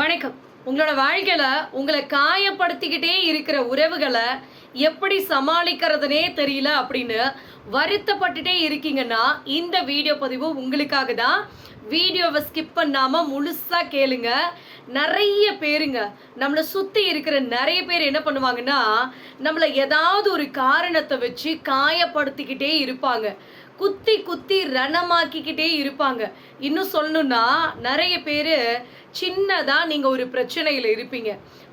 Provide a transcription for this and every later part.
வணக்கம். உங்களோட வாழ்க்கையில உங்களை காயப்படுத்திக்கிட்டே இருக்கிற உறவுகளை எப்படி சமாளிக்கிறதுனே தெரியல அப்படின்னு வருத்தப்பட்டுட்டே இருக்கீங்கன்னா இந்த வீடியோ பதிவு உங்களுக்காக தான். வீடியோவை ஸ்கிப் பண்ணாம முழுசா கேளுங்க. நிறைய பேருங்க நம்மளை சுத்தி இருக்கிற நிறைய பேர் என்ன பண்ணுவாங்கன்னா, நம்மளை ஏதாவது ஒரு காரணத்தை வச்சு காயப்படுத்திக்கிட்டே இருப்பாங்க. குத்தி குத்தி ரணமாக்கிக்கிட்டே இருப்பாங்க. இன்னும் சொல்லணும்னா நிறைய பேர் சின்னதா நீங்க ஒரு பிரச்சனையில இருப்பீங்க.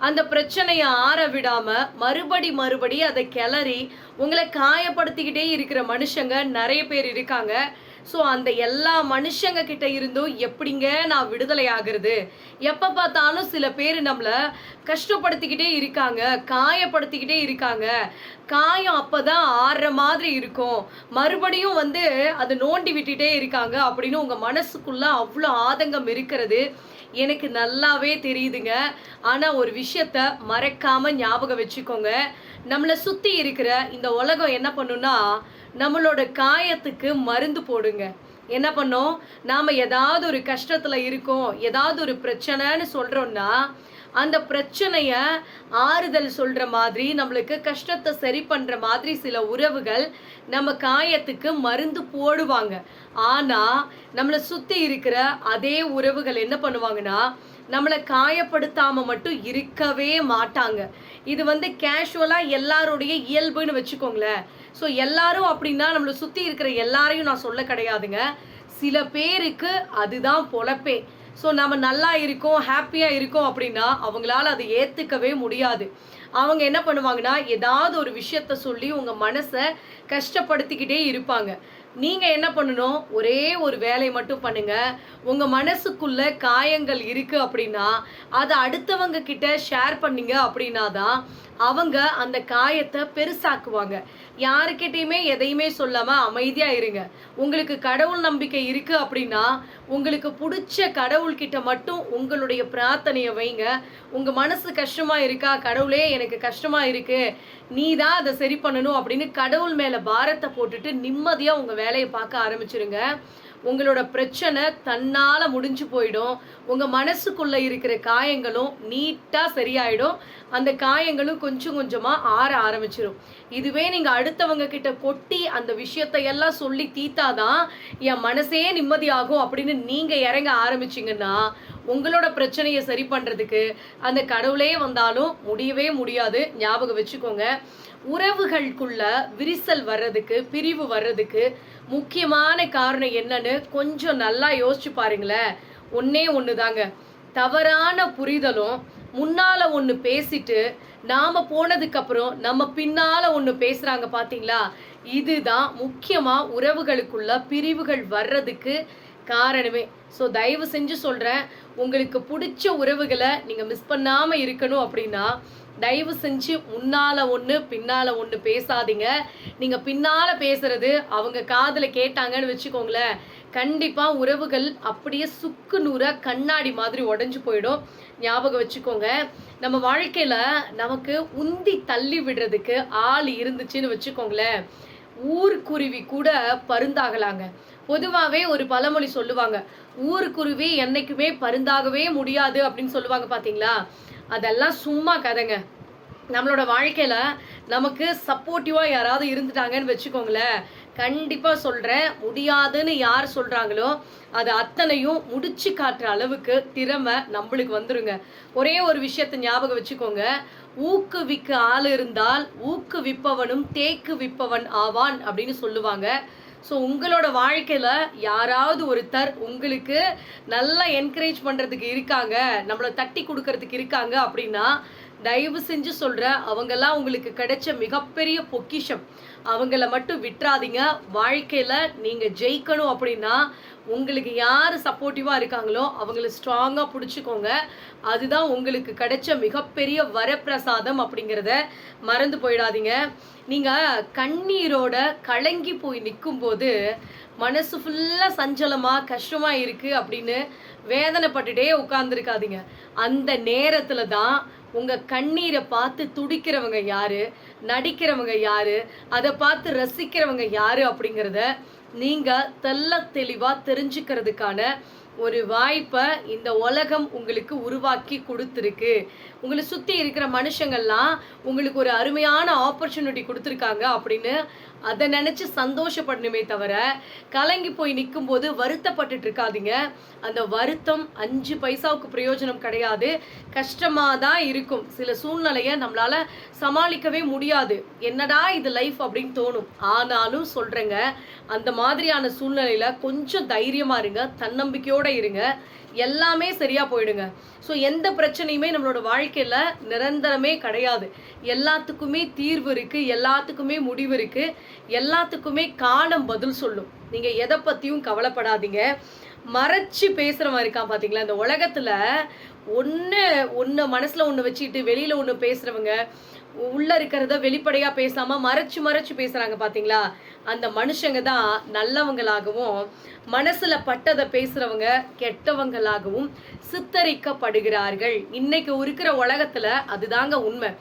அந்த பிரச்சனையை ஆற விடாம மறுபடி அதை கிளறி உங்களை காயப்படுத்திக்கிட்டே இருக்கிற மனுஷங்க நிறைய பேர் இருக்காங்க. ஸோ அந்த எல்லா மனுஷங்க கிட்ட இருந்தும் எப்படிங்க நான் விடுதலை ஆகிறது? எப்போ பார்த்தாலும் சில பேர் நம்மளை கஷ்டப்படுத்திக்கிட்டே இருக்காங்க, காயப்படுத்திக்கிட்டே இருக்காங்க. காயம் அப்பதான் ஆறுற மாதிரி இருக்கும், மறுபடியும் அதை நோண்டி விட்டுட்டே இருக்காங்க அப்படின்னு உங்க மனசுக்குள்ள அவ்வளோ ஆதங்கம் இருக்கிறது எனக்கு நல்லாவே தெரியுதுங்க. ஆனால் ஒரு விஷயத்த மறக்காம ஞாபகம் வச்சுக்கோங்க. நம்மளை சுற்றி இருக்கிற இந்த உலகம் என்ன பண்ணுன்னா, நம்மளோட காயத்துக்கு மருந்து போடுங்க. என்ன பண்ணோம், நாம் ஏதாவது ஒரு கஷ்டத்தில் இருக்கோம், ஏதாவது ஒரு பிரச்சனைன்னு சொல்கிறோன்னா அந்த பிரச்சனைய ஆறுதல் சொல்கிற மாதிரி, நம்மளுக்கு கஷ்டத்தை சரி பண்ணுற மாதிரி சில உறவுகள் நம்ம காயத்துக்கு மருந்து போடுவாங்க. ஆனால் நம்மளை சுற்றி இருக்கிற அதே உறவுகள் என்ன பண்ணுவாங்கன்னா, நம்மளை காயப்படுத்தாமல் மட்டும் இருக்கவே மாட்டாங்க. இது கேஷுவலாக எல்லாருடைய இயல்புன்னு வச்சுக்கோங்களேன். ஸோ எல்லாரும் அப்படின்னா நம்மளை சுற்றி இருக்கிற எல்லாரையும் நான் சொல்ல கிடையாதுங்க. சில பேருக்கு அதுதான் பொழப்பே. ஸோ நம்ம நல்லா இருக்கோம், ஹாப்பியாக இருக்கோம் அப்படின்னா அவங்களால அதை ஏற்றுக்கவே முடியாது. அவங்க என்ன பண்ணுவாங்கன்னா, ஏதாவது ஒரு விஷயத்த சொல்லி உங்கள் மனசை கஷ்டப்படுத்திக்கிட்டே இருப்பாங்க. நீங்கள் என்ன பண்ணணும், ஒரே ஒரு வேலையை மட்டும் பண்ணுங்க. உங்கள் மனசுக்குள்ள காயங்கள் இருக்குது அப்படின்னா அதை அடுத்தவங்க கிட்ட ஷேர் பண்ணீங்க அப்படின்னா தான் அவங்க அந்த காயத்தை பெருசாக்குவாங்க. யாருக்கிட்டையுமே எதையுமே சொல்லாமல் அமைதியாக இருங்க. உங்களுக்கு கடவுள் நம்பிக்கை இருக்குது அப்படின்னா உங்களுக்கு பிடிச்ச கடவுள்கிட்ட மட்டும் உங்களுடைய பிரார்த்தனையை வைங்க. உங்கள் மனசு கஷ்டமாக இருக்கா, கடவுளே எனக்கு கஷ்டமாக இருக்குது, நீ தான் அதை சரி பண்ணணும் அப்படின்னு கடவுள் மேலே பாரத்தை போட்டுட்டு நிம்மதியாக உங்கள் வேலையை பார்க்க ஆரம்பிச்சிருங்க. உங்களோட பிரச்சனை தன்னால் முடிஞ்சு போயிடும். உங்கள் மனசுக்குள்ளே இருக்கிற காயங்களும் நீட்டாக சரியாயிடும். அந்த காயங்களும் கொஞ்சம் கொஞ்சமாக ஆற ஆரம்பிச்சிடும். இதுவே நீங்கள் அடுத்தவங்க கிட்ட கொட்டி அந்த விஷயத்தையெல்லாம் சொல்லி தீத்தாதான் என் மனசே நிம்மதியாகும் அப்படின்னு நீங்கள் இறங்க ஆரம்பிச்சிங்கன்னா உங்களோட பிரச்சனையை சரி பண்ணுறதுக்கு அந்த கடவுளே வந்தாலும் முடியவே முடியாது. ஞாபகம் வச்சுக்கோங்க. உறவுகளுக்குள்ள விரிசல் வர்றதுக்கு, பிரிவு வர்றதுக்கு முக்கியமான காரணம் என்னன்னு கொஞ்சம் நல்லா யோசிச்சு பாருங்களேன். ஒன்னே ஒன்று தாங்க, தவறான புரிதலும். முன்னால ஒன்று பேசிட்டு நாம போனதுக்கு அப்புறம் நம்ம பின்னால ஒன்று பேசுறாங்க பார்த்தீங்களா, இதுதான் முக்கியமாக உறவுகளுக்குள்ள பிரிவுகள் வர்றதுக்கு காரணமே. ஸோ தயவு செஞ்சு சொல்கிறேன், உங்களுக்கு பிடிச்ச உறவுகளை நீங்கள் மிஸ் பண்ணாமல் இருக்கணும் அப்படின்னா தயவு செஞ்சு முன்னால் ஒன்று பின்னால் ஒன்று பேசாதீங்க. நீங்கள் பின்னால் பேசுறது அவங்க காதில் கேட்டாங்கன்னு வச்சுக்கோங்களேன், கண்டிப்பாக உறவுகள் அப்படியே சுக்கு நூறாக கண்ணாடி மாதிரி உடஞ்சி போயிடும். ஞாபகம் வச்சுக்கோங்க. நம்ம வாழ்க்கையில் நமக்கு உந்தி தள்ளி விடுறதுக்கு ஆள் இருந்துச்சுன்னு வச்சுக்கோங்களேன், ஊர்க்குருவி கூட பருந்தாகலாங்க. பொதுவாகவே ஒரு பழமொழி சொல்லுவாங்க, ஊர்க்குருவி என்னைக்குமே பருந்தாகவே முடியாது அப்படின்னு சொல்லுவாங்க பார்த்தீங்களா. அதெல்லாம் சும்மா கதைங்க. நம்மளோட வாழ்க்கையில் நமக்கு சப்போர்ட்டிவாக யாராவது இருந்துட்டாங்கன்னு வச்சுக்கோங்களேன், கண்டிப்பாக சொல்கிறேன், முடியாதுன்னு யார் சொல்கிறாங்களோ அது அத்தனையும் முடிச்சு காட்டுற அளவுக்கு திறமை நம்மளுக்கு வந்துருங்க. ஒரே ஒரு விஷயத்தை ஞாபகம் வச்சுக்கோங்க, ஊக்குவிக்க ஆள் இருந்தால் ஊக்குவிப்பவனும் தேக்கு விப்பவன் ஆவான் அப்படின்னு சொல்லுவாங்க. ஸோ உங்களோட வாழ்க்கையில் யாராவது ஒருத்தர் உங்களுக்கு நல்லா என்கரேஜ் பண்ணுறதுக்கு இருக்காங்க, நம்மளை தட்டி கொடுக்கறதுக்கு இருக்காங்க அப்படின்னா தயவு செஞ்சு சொல்கிறேன், அவங்கெல்லாம் உங்களுக்கு கிடைச்ச மிகப்பெரிய பொக்கிஷம். அவங்கள மட்டும் விட்டுறாதீங்க. வாழ்க்கையில் நீங்கள் ஜெயிக்கணும் அப்படின்னா உங்களுக்கு யார் சப்போர்ட்டிவாக இருக்காங்களோ அவங்கள ஸ்ட்ராங்காக பிடிச்சிக்கோங்க. அதுதான் உங்களுக்கு கிடைச்ச மிகப்பெரிய வரப்பிரசாதம் அப்படிங்கிறத மறந்து போயிடாதீங்க. நீங்கள் கண்ணீரோட கலங்கி போய் நிற்கும்போது மனசு ஃபுல்லாக சஞ்சலமாக கஷ்டமாக இருக்குது அப்படின்னு வேதனைப்பட்டுட்டே உட்கார்ந்துருக்காதீங்க. அந்த நேரத்தில் தான் உங்கள் கண்ணீரை பார்த்து துடிக்கிறவங்க யார், நடிக்கிறவங்க யார், அதை பார்த்து ரசிக்கிறவங்க யார் அப்படிங்கிறத நீங்கள் தெள்ள தெளிவாக தெரிஞ்சுக்கிறதுக்கான ஒரு வாய்ப்பை இந்த உலகம் உங்களுக்கு உருவாக்கி கொடுத்துருக்கு. உங்களை சுற்றி இருக்கிற மனுஷங்கள்லாம் உங்களுக்கு ஒரு அருமையான ஆப்பர்ச்சுனிட்டி கொடுத்துருக்காங்க அப்படின்னு அதை நினச்சி சந்தோஷப்படணுமே தவிர, கலங்கி போய் நிற்கும்போது வருத்தப்பட்டுட்டு இருக்காதீங்க. அந்த வருத்தம் 5 பைசாவுக்கு பிரயோஜனம் கிடையாது. கஷ்டமாக தான் இருக்கும். சில சூழ்நிலையை நம்மளால் சமாளிக்கவே முடியாது. என்னடா இது லைஃப் அப்படின்னு தோணும். ஆனாலும் சொல்கிறேங்க, அந்த மாதிரியான சூழ்நிலையில் கொஞ்சம் தைரியமாக இருங்க, தன்னம்பிக்கையோடு இருங்க, எல்லாமே சரியாக போயிடுங்க. ஸோ எந்த பிரச்சனையுமே நம்மளோட வாழ்க்கையில் நிரந்தரமே கிடையாது. எல்லாத்துக்குமே தீர்வு இருக்குது, எல்லாத்துக்குமே முடிவு இருக்குது, எல்லாத்துக்குமே காலம் பதில் சொல்லும். நீங்கள் எதை பற்றியும் கவலைப்படாதீங்க. மறைச்சி பேசுகிறவன் இருக்கான் பார்த்தீங்களா, இந்த உலகத்தில் ஒன்று மனசில் ஒன்று வச்சுக்கிட்டு வெளியில் ஒன்று பேசுகிறவங்க, உள்ளே இருக்கிறத வெளிப்படையாக பேசாமல் மறைச்சு பேசுகிறாங்க பார்த்தீங்களா, அந்த மனுஷங்க தான் நல்லவங்களாகவும் மனசில் பட்டதை பேசுகிறவங்க கெட்டவங்களாகவும் சித்தரிக்கப்படுகிறார்கள். இன்னைக்கு இருக்கிற உலகத்தில் அதுதாங்க உண்மை.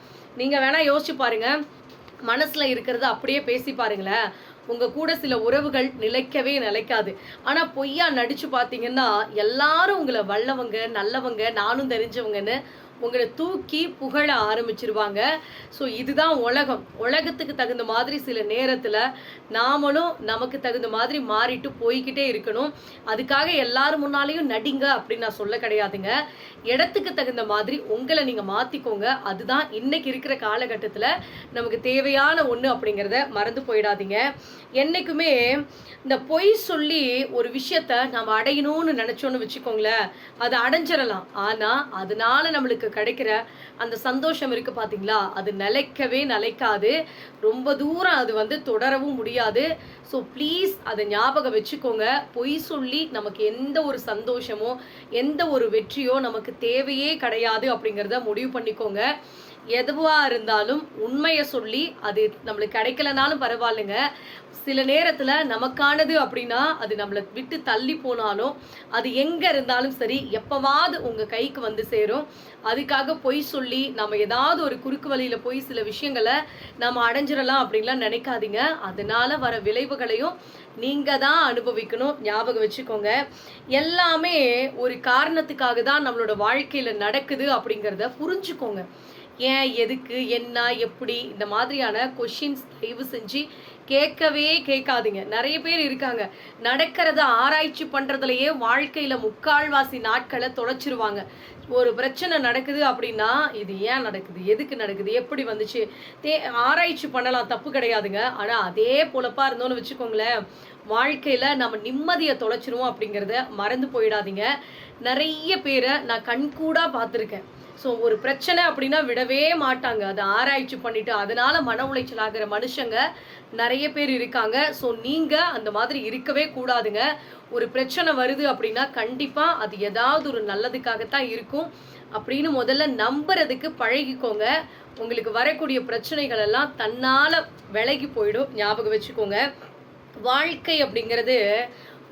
நீங்கள் வேணால் யோசிச்சு பாருங்கள், மனசில் இருக்கிறத அப்படியே பேசி பாருங்களேன். உங்கள் கூட சில உறவுகள் நிலைக்கவே நிலைக்காது. ஆனால் பொய்யா நடித்து பார்த்தீங்கன்னா எல்லாரும் உங்களை வல்லவங்க, நல்லவங்க, நானும் தெரிஞ்சவங்கன்னு உங்களை தூக்கி புகழ ஆரம்பிச்சிருவாங்க. ஸோ இதுதான் உலகம். உலகத்துக்கு தகுந்த மாதிரி சில நேரத்தில் நாமளும் நமக்கு தகுந்த மாதிரி மாறிட்டு போய்கிட்டே இருக்கணும். அதுக்காக எல்லாரும் முன்னாலேயும் நடிங்க அப்படின்னு நான் சொல்ல கிடையாதுங்க. இடத்துக்கு தகுந்த மாதிரி உங்களை நீங்கள் மாற்றிக்கோங்க. அதுதான் இன்னைக்கு இருக்கிற காலகட்டத்தில் நமக்கு தேவையான ஒன்று அப்படிங்கிறத மறந்து போயிடாதீங்க. என்றைக்குமே இந்த பொய் சொல்லி ஒரு விஷயத்த நம்ம அடையணும்னு நினச்சோன்னு வச்சுக்கோங்களேன், அதை அடைஞ்சிடலாம். ஆனால் அதனால நம்மளுக்கு கிடைக்கிற அந்த சந்தோஷம் இருக்குது பார்த்தீங்களா, அது நிலைக்கவே நிலைக்காது. ரொம்ப தூரம் அது தொடரவும் முடியாது. ஸோ ப்ளீஸ் அதை ஞாபகம் வச்சுக்கோங்க. பொய் சொல்லி நமக்கு எந்த ஒரு சந்தோஷமோ எந்த ஒரு வெற்றியோ நமக்கு தேவையே கிடையாது அப்படிங்கிறத முடிவு பண்ணிக்கோங்க. எதுவாக இருந்தாலும் உண்மையை சொல்லி அது நம்மளுக்கு கிடைக்கலனாலும் பரவாயில்லைங்க. சில நேரத்தில் நமக்கானது அப்படின்னா அது நம்மளை விட்டு தள்ளி போனாலும் அது எங்கே இருந்தாலும் சரி எப்போவாது உங்கள் கைக்கு வந்து சேரும். அதுக்காக பொய் சொல்லி நம்ம ஏதாவது ஒரு குறுக்கு வழியில் போய் சில விஷயங்களை நம்ம அடைஞ்சிடலாம் அப்படின்லாம் நினைக்காதீங்க. அதனால் வர விளைவுகளையும் நீங்கள் தான் அனுபவிக்கணும். ஞாபகம் வச்சுக்கோங்க. எல்லாமே ஒரு காரணத்துக்காக தான் நம்மளோட வாழ்க்கையில் நடக்குது அப்படிங்கிறத புரிஞ்சுக்கோங்க. ஏன், எதுக்கு, என்ன, எப்படி, இந்த மாதிரியான கொஷின்ஸ் தயவு செஞ்சு கேட்கவே கேட்காதீங்க. நிறைய பேர் இருக்காங்க, நடக்கிறத ஆராய்ச்சி பண்ணுறதுலையே வாழ்க்கையில் முக்கால்வாசி நாட்களை தொலைச்சிருவாங்க. ஒரு பிரச்சனை நடக்குது அப்படின்னா இது ஏன் நடக்குது, எதுக்கு நடக்குது, எப்படி வந்துச்சு, ஆராய்ச்சி பண்ணலாம், தப்பு கிடையாதுங்க. ஆனால் அதே பொழப்பாக இருந்தோன்னு வச்சுக்கோங்களேன், வாழ்க்கையில் நம்ம நிம்மதியை தொலைச்சிருவோம் அப்படிங்கிறத மறந்து போயிடாதீங்க. நிறைய பேரை நான் கண்கூடாக பார்த்துருக்கேன். ஸோ ஒரு பிரச்சனை அப்படின்னா விடவே மாட்டாங்க, அதை ஆராய்ச்சி பண்ணிட்டு அதனால் மன உளைச்சல் ஆகிற மனுஷங்க நிறைய பேர் இருக்காங்க. ஸோ நீங்கள் அந்த மாதிரி இருக்கவே கூடாதுங்க. ஒரு பிரச்சனை வருது அப்படின்னா கண்டிப்பாக அது ஏதாவது ஒரு நல்லதுக்காகத்தான் இருக்கும் அப்படின்னு முதல்ல நம்புறதுக்கு பழகிக்கோங்க. உங்களுக்கு வரக்கூடிய பிரச்சனைகள் எல்லாம் தன்னால் விலகி போயிடும். ஞாபகம் வச்சுக்கோங்க. வாழ்க்கை அப்படிங்கிறது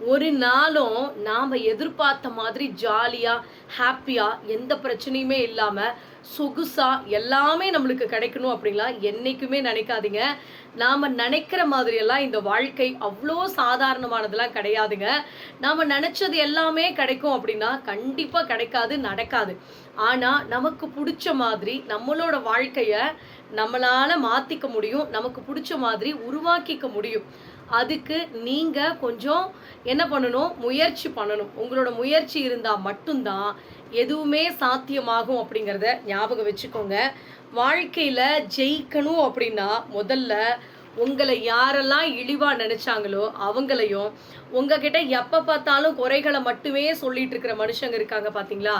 ஒரு நாளும் நாம் எதிர்பார்த்த மாதிரி ஜாலியாக ஹாப்பியாக எந்த பிரச்சனையுமே இல்லாமல் சொகுசாக எல்லாமே நம்மளுக்கு கிடைக்கணும் அப்படின்லாம் என்றைக்குமே நினைக்காதீங்க. நாம் நினைக்கிற மாதிரியெல்லாம் இந்த வாழ்க்கை அவ்வளோ சாதாரணமானதெல்லாம் கிடையாதுங்க. நாம் நினச்சது எல்லாமே கிடைக்கும் அப்படின்னா கண்டிப்பாக கிடைக்காது, நடக்காது. ஆனால் நமக்கு பிடிச்ச மாதிரி நம்மளோட வாழ்க்கையை நம்மளால் மாற்றிக்க முடியும், நமக்கு பிடிச்ச மாதிரி உருவாக்கிக்க முடியும். அதுக்கு நீங்கள் கொஞ்சம் என்ன பண்ணணும், முயற்சி பண்ணணும். உங்களோட முயற்சி இருந்தால் மட்டும்தான் எதுவுமே சாத்தியமாகும் அப்படிங்கிறத ஞாபகம் வச்சுக்கோங்க. வாழ்க்கையில் ஜெயிக்கணும் அப்படின்னா முதல்ல உங்களை யாரெல்லாம் இழிவாக நினச்சாங்களோ அவங்களையும், உங்ககிட்ட எப்போ பார்த்தாலும் குறைகளை மட்டுமே சொல்லிட்டு இருக்கிற மனுஷங்க இருக்காங்க பார்த்தீங்களா,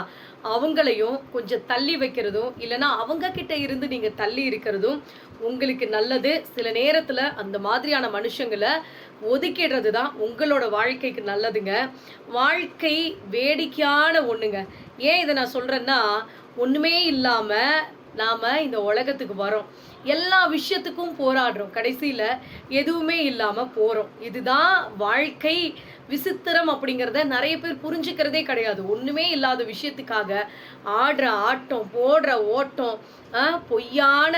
அவங்களையும் கொஞ்சம் தள்ளி வைக்கிறதும் இல்லைன்னா அவங்கக்கிட்ட இருந்து நீங்கள் தள்ளி இருக்கிறதும் உங்களுக்கு நல்லது. சில நேரத்தில் அந்த மாதிரியான மனுஷங்களை ஒதுக்கிடுறது தான் உங்களோட வாழ்க்கைக்கு நல்லதுங்க. வாழ்க்கை வேடிக்கையான ஒன்றுங்க. ஏன் இதை நான் சொல்கிறேன்னா, ஒன்றுமே இல்லாமல் நாம் இந்த உலகத்துக்கு வரோம். எல்லா விஷயத்துக்கும் போராடுறோம், கடைசியில் எதுவுமே இல்லாமல் போகிறோம். இதுதான் வாழ்க்கை விசித்திரம் அப்படிங்கிறத நிறைய பேர் புரிஞ்சுக்கிறதே கிடையாது. ஒன்றுமே இல்லாத விஷயத்துக்காக ஆடுற ஆட்டம், போடுற ஓட்டம், பொய்யான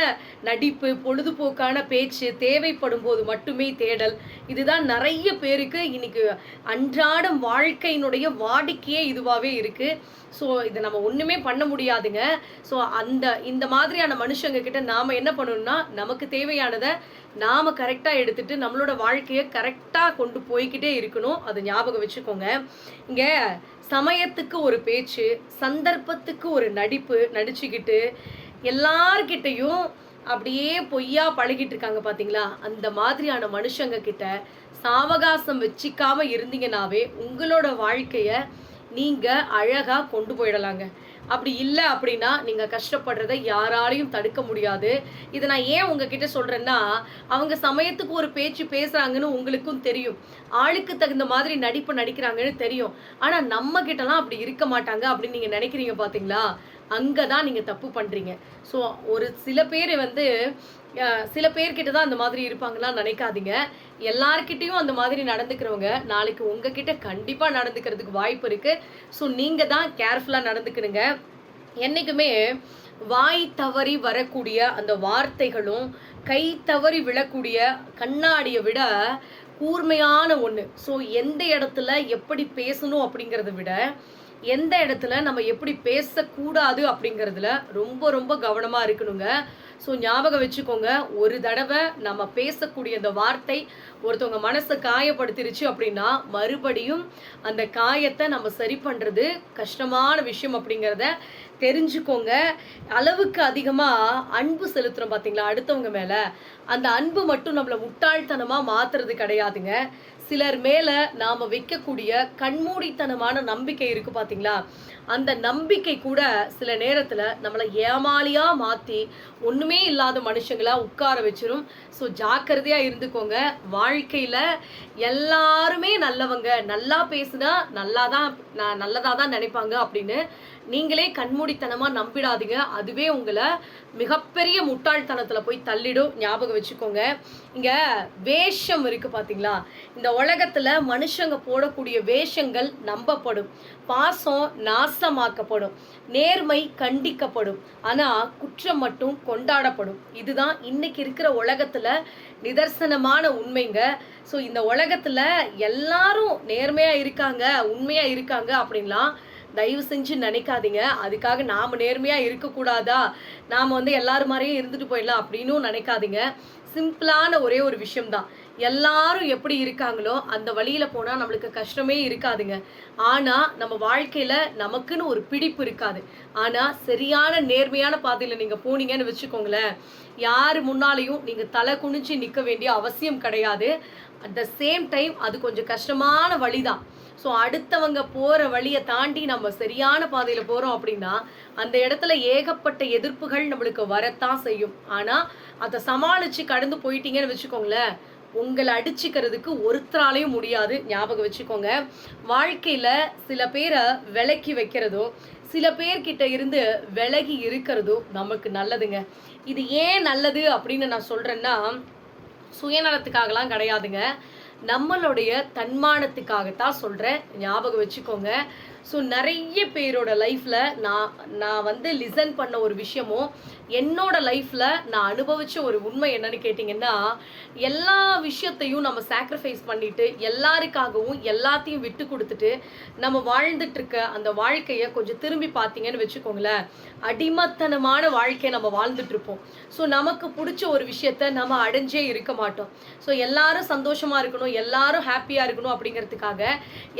நடிப்பு, பொழுதுபோக்கான பேச்சு, தேவைப்படும் போது மட்டுமே தேடல், இதுதான் நிறைய பேருக்கு இன்னைக்கு அன்றாடம் வாழ்க்கையினுடைய வாடிக்கையே இதுவாகவே இருக்குது. ஸோ இதை நம்ம ஒன்றுமே பண்ண முடியாதுங்க. ஸோ இந்த மாதிரியான மனுஷங்க கிட்ட நாம் என்ன பண்ணணும்னா, நமக்கு தேவையானதை நாம் கரெக்டாக எடுத்துகிட்டு நம்மளோட வாழ்க்கையை கரெக்டாக கொண்டு போய்கிட்டே இருக்கணும். அதை ஞாபகம் வச்சுக்கோங்க. இங்கே சமயத்துக்கு ஒரு பேச்சு, சந்தர்ப்பத்துக்கு ஒரு நடிப்பு நடிச்சுக்கிட்டு எல்லார்கிட்டையும் அப்படியே பொய்யா பழகிட்டு இருக்காங்க பார்த்தீங்களா? அந்த மாதிரியான மனுஷங்க கிட்ட சாவகாசம் வச்சிக்காம இருந்தீங்கன்னாவே உங்களோட வாழ்க்கையை நீங்கள் அழகாக கொண்டு போயிடலாங்க. அப்படி இல்லை அப்படின்னா நீங்கள் கஷ்டப்படுறதை யாராலையும் தடுக்க முடியாது. இதை நான் ஏன் உங்ககிட்ட சொல்கிறேன்னா, அவங்க சமயத்துக்கு ஒரு பேச்சு பேசுகிறாங்கன்னு உங்களுக்கும் தெரியும், ஆளுக்கு தகுந்த மாதிரி நடிப்பு நடிக்கிறாங்கன்னு தெரியும். ஆனால் நம்ம கிட்டலாம் அப்படி இருக்க மாட்டாங்க அப்படின்னு நீங்கள் நினைக்கிறீங்க பார்த்தீங்களா? அங்கே தான் நீங்கள் தப்பு பண்ணுறீங்க. ஸோ ஒரு சில பேர் சில பேர்கிட்ட தான் அந்த மாதிரி இருப்பாங்கலாம் நினைக்காதீங்க. எல்லார்கிட்டையும் அந்த மாதிரி நடந்துக்கிறவங்க நாளைக்கு உங்ககிட்ட கண்டிப்பாக நடந்துக்கிறதுக்கு வாய்ப்பு இருக்குது. ஸோ நீங்கள் தான் கேர்ஃபுல்லாக நடந்துக்கணுங்க. என்றைக்குமே வாய் தவறி வரக்கூடிய அந்த வார்த்தைகளும் கை தவறி விழக்கூடிய கண்ணாடியை விட கூர்மையான ஒன்று. ஸோ எந்த இடத்துல எப்படி பேசணும் அப்படிங்கிறத விட எந்த இடத்துல நம்ம எப்படி பேசக்கூடாது அப்படிங்கிறதுல ரொம்ப ரொம்ப கவனமாக இருக்கணுங்க. ஸோ ஞாபகம் வச்சுக்கோங்க, ஒரு தடவை நம்ம பேசக்கூடிய அந்த வார்த்தை ஒருத்தவங்க மனசை காயப்படுத்திருச்சு அப்படின்னா மறுபடியும் அந்த காயத்தை நம்ம சரி பண்ணுறது கஷ்டமான விஷயம் அப்படிங்கிறத தெரிஞ்சுக்கோங்க. அளவுக்கு அதிகமாக அன்பு செலுத்துகிறோம் பார்த்தீங்களா அடுத்தவங்க மேலே, அந்த அன்பு மட்டும் நம்மளை முட்டாள்தனமாக மாற்றுறது கிடையாதுங்க. சிலர் மேலே நாம் வைக்கக்கூடிய கண்மூடித்தனமான நம்பிக்கை இருக்குது பார்த்தீங்களா, அந்த நம்பிக்கை கூட சில நேரத்தில் நம்மளை ஏமாளியாக மாற்றி ஒன்றுமே இல்லாத மனுஷங்களாக உட்கார வச்சிரும். ஸோ ஜாக்கிரதையாக இருந்துக்கோங்க. வாழ்க்கையில் எல்லாருமே நல்லவங்க, நல்லா பேசுனா நல்லதாக தான் நினைப்பாங்க அப்படின்னு நீங்களே கண்மூடித்தனமாக நம்பிடாதீங்க. அதுவே உங்களை மிகப்பெரிய முட்டாள்தனத்தில் போய் தள்ளிடும். ஞாபகம் வச்சுக்கோங்க. இங்கே வேஷம் இருக்குது பார்த்தீங்களா, இந்த உலகத்தில் மனுஷங்க போடக்கூடிய வேஷங்கள் நம்பப்படும், பாசம் நாசமாக்கப்படும், நேர்மை கண்டிக்கப்படும், ஆனால் குற்றம் மட்டும் கொண்டாடப்படும். இதுதான் இன்னைக்கு இருக்கிற உலகத்தில் நிதர்சனமான உண்மைங்க. ஸோ இந்த உலகத்தில் எல்லாரும் நேர்மையாக இருக்காங்க, உண்மையாக இருக்காங்க அப்படின்லாம் தயவு செஞ்சு நினைக்காதீங்க. அதுக்காக நாம் நேர்மையாக இருக்கக்கூடாதா, நாம் எல்லாரும் மாதிரியும் இருந்துட்டு போயிடலாம் அப்படின்னும் நினைக்காதீங்க. சிம்பிளான ஒரே ஒரு விஷயம்தான், எல்லாரும் எப்படி இருக்காங்களோ அந்த வழியில் போனால் நம்மளுக்கு கஷ்டமே இருக்காதுங்க. ஆனால் நம்ம வாழ்க்கையில் நமக்குன்னு ஒரு பிடிப்பு இருக்காது. ஆனால் சரியான நேர்மையான பாதையில் நீங்கள் போனீங்கன்னு வச்சுக்கோங்களேன், யார் முன்னாலேயும் நீங்கள் தலை குனிஞ்சு நிற்க வேண்டிய அவசியம் கிடையாது. அட் த சேம் டைம் அது கொஞ்சம் கஷ்டமான வழி தான். ஸோ அடுத்தவங்க போகிற வழியை தாண்டி நம்ம சரியான பாதையில் போகிறோம் அப்படின்னா அந்த இடத்துல ஏகப்பட்ட எதிர்ப்புகள் நம்மளுக்கு வரத்தான் செய்யும். ஆனால் அதை சமாளித்து கடந்து போயிட்டீங்கன்னு வச்சுக்கோங்களேன், உங்களை அடிச்சுக்கிறதுக்கு ஒருத்தராலையும் முடியாது. ஞாபகம் வச்சுக்கோங்க. வாழ்க்கையில் சில பேரை விலக்கி வைக்கிறதும் சில பேர்கிட்ட இருந்து விலகி இருக்கிறதும் நமக்கு நல்லதுங்க. இது ஏன் நல்லது அப்படின்னு நான் சொல்கிறேன்னா, சுயநலத்துக்காகலாம் கிடையாதுங்க, நம்மளுடைய தன்மானத்துக்காகத்தான் சொல்கிறேன். ஞாபகம் வச்சுக்கோங்க. ஸோ நிறைய பேரோட லைஃப்பில் நான் லிசன் பண்ண ஒரு விஷயமும் என்னோட லைஃப்பில் நான் அனுபவித்த ஒரு உண்மை என்னன்னு கேட்டிங்கன்னா, எல்லா விஷயத்தையும் நம்ம சாக்ரிஃபைஸ் பண்ணிவிட்டு எல்லாருக்காகவும் எல்லாத்தையும் விட்டு கொடுத்துட்டு நம்ம வாழ்ந்துட்டுருக்க அந்த வாழ்க்கையை கொஞ்சம் திரும்பி பார்த்தீங்கன்னு வச்சுக்கோங்களேன், அடிமத்தனமான வாழ்க்கையை நம்ம வாழ்ந்துட்டுருப்போம். ஸோ நமக்கு பிடிச்ச ஒரு விஷயத்த நம்ம அடைஞ்சே இருக்க மாட்டோம். ஸோ எல்லாரும் சந்தோஷமாக இருக்கணும், எல்லாரும் ஹாப்பியாக இருக்கணும் அப்படிங்கிறதுக்காக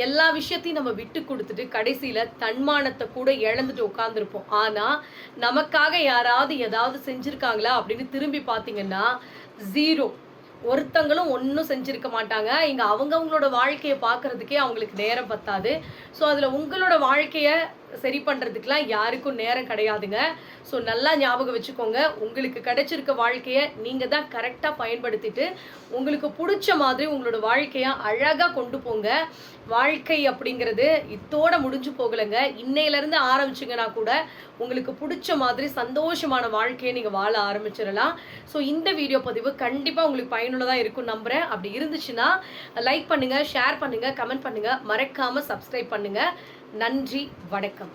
எல்லா விஷயத்தையும் நம்ம விட்டு கொடுத்துட்டு கடைசியில் தன்மானத்தை கூட இழந்துட்டு உட்காந்துருப்போம். ஆனால் நமக்காக யாராவது ஏதாவது செஞ்சுருக்காங்களா அப்படின்னு திரும்பி பார்த்தீங்கன்னா ஜீரோ. ஒருத்தங்களும் ஒன்றும் செஞ்சுருக்க மாட்டாங்க. இங்கே அவங்கவுங்களோட வாழ்க்கையை பார்க்குறதுக்கே அவங்களுக்கு நேரம் பத்தாது. ஸோ அதில் உங்களோட வாழ்க்கையை சரி பண்ணுறதுக்கெலாம் யாருக்கும் நேரம் கிடையாதுங்க. ஸோ நல்லா ஞாபகம் வச்சுக்கோங்க. உங்களுக்கு கிடைச்சிருக்க வாழ்க்கையை நீங்கள் தான் கரெக்டாக பயன்படுத்திட்டு உங்களுக்கு பிடிச்ச மாதிரி உங்களோட வாழ்க்கையை அழகாக கொண்டு போங்க. வாழ்க்கை அப்படிங்கிறது இத்தோட முடிஞ்சு போகலைங்க. இன்னையிலேருந்து ஆரம்பிச்சிங்கன்னா கூட உங்களுக்கு பிடிச்ச மாதிரி சந்தோஷமான வாழ்க்கையை நீங்கள் வாழ ஆரம்பிச்சிடலாம். ஸோ இந்த வீடியோ பதிவு கண்டிப்பாக உங்களுக்கு பயனுள்ளதாக இருக்கும் நம்புகிறேன். அப்படி இருந்துச்சுன்னா லைக் பண்ணுங்கள், ஷேர் பண்ணுங்கள், கமெண்ட் பண்ணுங்கள், மறக்காமல் சப்ஸ்கிரைப் பண்ணுங்கள். நன்றி, வணக்கம்.